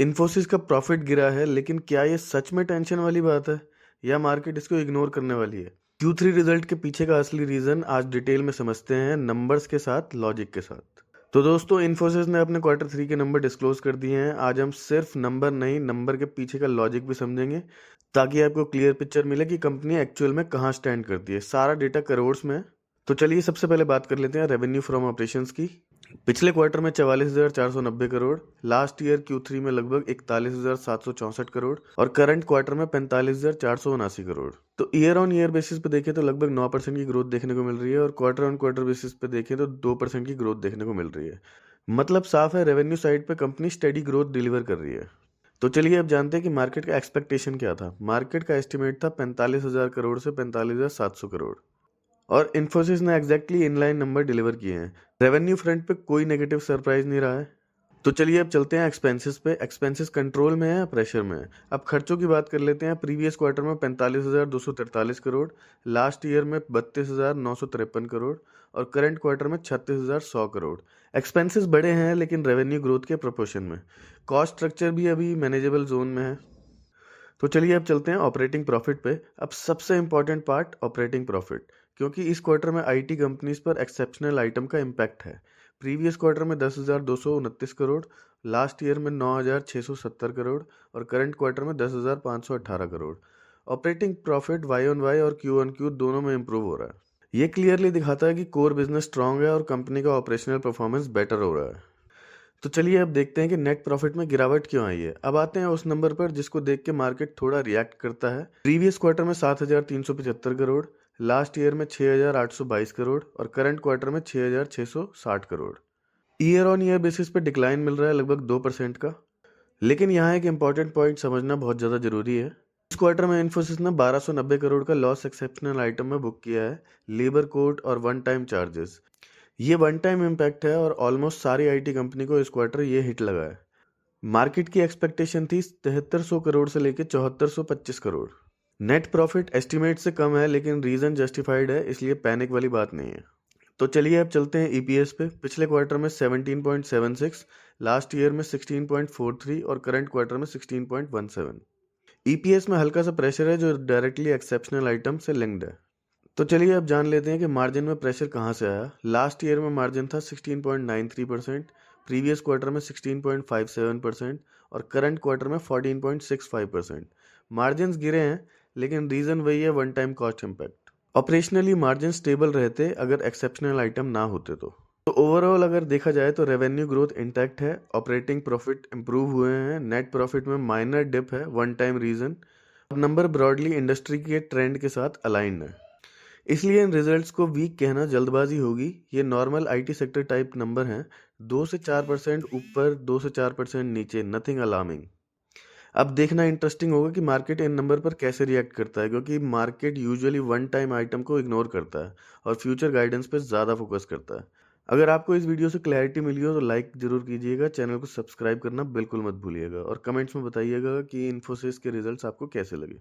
इन्फोसिस का प्रॉफिट गिरा है, लेकिन क्या ये सच में टेंशन वाली बात है या मार्केट इसको इग्नोर करने वाली है? Q3 रिजल्ट के पीछे का असली रीजन आज डिटेल में समझते हैं, नंबर्स के साथ, लॉजिक के साथ। तो दोस्तों, इन्फोसिस ने अपने क्वार्टर 3 के नंबर डिस्क्लोज कर दिए हैं। आज हम सिर्फ नंबर नहीं, नंबर के पीछे का लॉजिक भी समझेंगे, ताकि आपको क्लियर पिक्चर मिले कि कंपनी एक्चुअल में कहाँ स्टैंड करती है। सारा डेटा करोड़्स में है। तो चलिए सबसे पहले बात कर लेते हैं रेवेन्यू फ्रॉम ऑपरेशंस की। पिछले क्वार्टर में 44,490 करोड़, लास्ट ईयर Q3 में लगभग 41,764 करोड़ और करंट क्वार्टर में 45,479 करोड़। तो ईयर ऑन ईयर बेसिस पे देखें तो लगभग 9% की ग्रोथ देखने को मिल रही है और क्वार्टर ऑन क्वार्टर बेसिस पे देखें तो 2% की ग्रोथ देखने को मिल रही है। मतलब साफ है, रेवेन्यू साइड पे कंपनी स्टेडी ग्रोथ डिलीवर कर रही है। तो चलिए अब जानते हैं कि मार्केट का एक्सपेक्टेशन क्या था। मार्केट का एस्टिमेट था 45,000 करोड़ से 45,700 करोड़ और इन्फोसिस ने एग्जैक्टली इनलाइन नंबर डिलीवर किए हैं। रेवेन्यू फ्रंट पे कोई नेगेटिव सरप्राइज नहीं रहा है। तो चलिए अब चलते हैं एक्सपेंसेस पे। एक्सपेंसेस कंट्रोल में है या प्रेशर में है? अब खर्चों की बात कर लेते हैं। प्रीवियस क्वार्टर में 45,243 करोड़, लास्ट ईयर में 32,953 करोड़ और करंट क्वार्टर में 36,100 करोड़। एक्सपेंसेस बड़े हैं लेकिन रेवेन्यू ग्रोथ के प्रोपोर्शन में। कॉस्ट स्ट्रक्चर भी अभी मैनेजेबल जोन में है। तो चलिए अब चलते हैं ऑपरेटिंग प्रॉफिट पे। अब सबसे इंपॉर्टेंट पार्ट ऑपरेटिंग प्रॉफिट, क्योंकि इस क्वार्टर में आईटी कंपनीज पर एक्सेप्शनल आइटम का इम्पैक्ट है। प्रीवियस क्वार्टर में 10,229 करोड़, लास्ट ईयर में 9,670 करोड़ और करंट क्वार्टर में 10,518 crore. Operating profit Y on Y और क्यू ऑन क्यू दोनों में इंप्रूव हो रहा है। ये क्लियरली दिखाता है कि कोर बिजनेस स्ट्रांग है और कंपनी का ऑपरेशनल परफॉर्मेंस बेटर हो रहा है। तो चलिए अब देखते हैं कि नेट प्रॉफिट में गिरावट क्यों आई है। अब आते हैं उस नंबर पर जिसको देख के मार्केट थोड़ा रिएक्ट करता है। प्रीवियस क्वार्टर में 7,375 करोड़, लास्ट ईयर में 6,822 करोड़ और करंट क्वार्टर में 6,660 crore. Year on year basis पे डिक्लाइन मिल रहा है लगभग 2% का। लेकिन यहाँ एक इंपॉर्टेंट पॉइंट समझना बहुत ज़्यादा जरूरी है। इस क्वार्टर में इन्फोसिस ने 1,290 करोड़ का लॉस एक्सेप्शनल आइटम में बुक किया है, लेबर कोड और वन टाइम चार्जेस। ये वन टाइम इम्पैक्ट है और ऑलमोस्ट सारी आईटी कंपनी को इस क्वार्टर ये हिट लगा है। मार्केट की एक्सपेक्टेशन थी 7300 करोड़ से लेकर 7425 करोड़। नेट प्रॉफिट एस्टिमेट से कम है लेकिन रीजन जस्टिफाइड है, इसलिए पैनिक वाली बात नहीं है। तो चलिए अब चलते हैं ईपीएस पे। पिछले क्वार्टर में 17.76, लास्ट ईयर में 16.43 और करंट क्वार्टर में 16.17। ईपीएस में हल्का सा प्रेशर है जो डायरेक्टली एक्सेप्शनल आइटम से लिंक्ड है। तो चलिए अब जान लेते हैं कि मार्जिन में प्रेशर कहाँ से आया। लास्ट ईयर में मार्जिन था 16.93%, प्रीवियस क्वार्टर में 16.57% और करंट क्वार्टर में 14.65%। मार्जिन गिरे हैं लेकिन रीज़न वही है, one time cost impact. Operationally margin stable रहते अगर एक्सेप्शनल आइटम ना होते तो ओवरऑल अगर देखा जाए तो रेवेन्यू ग्रोथ इंटैक्ट है, ऑपरेटिंग प्रॉफिट इंप्रूव हुए हैं, नेट प्रॉफिट में माइनर डिप है, वन टाइम रीज़न। अब नंबर ब्रॉडली इंडस्ट्री के ट्रेंड के साथ अलाइंड है, इसलिए इन रिजल्ट्स को वीक कहना जल्दबाजी होगी। ये normal IT sector type number हैं, 2 से 4% ऊपर, 2 से 4% नीचे, नथिंग अलार्मिंग। अब देखना इंटरेस्टिंग होगा कि मार्केट इन नंबर पर कैसे रिएक्ट करता है, क्योंकि market usually one time item को इग्नोर करता है और फ्यूचर गाइडेंस पे ज़्यादा फोकस करता है। अगर आपको इस वीडियो से क्लैरिटी मिली हो तो लाइक जरूर कीजिएगा, चैनल को सब्सक्राइब करना बिल्कुल मत भूलिएगा और कमेंट्स में बताइएगा कि इन्फोसिस के रिजल्ट्स आपको कैसे लगे।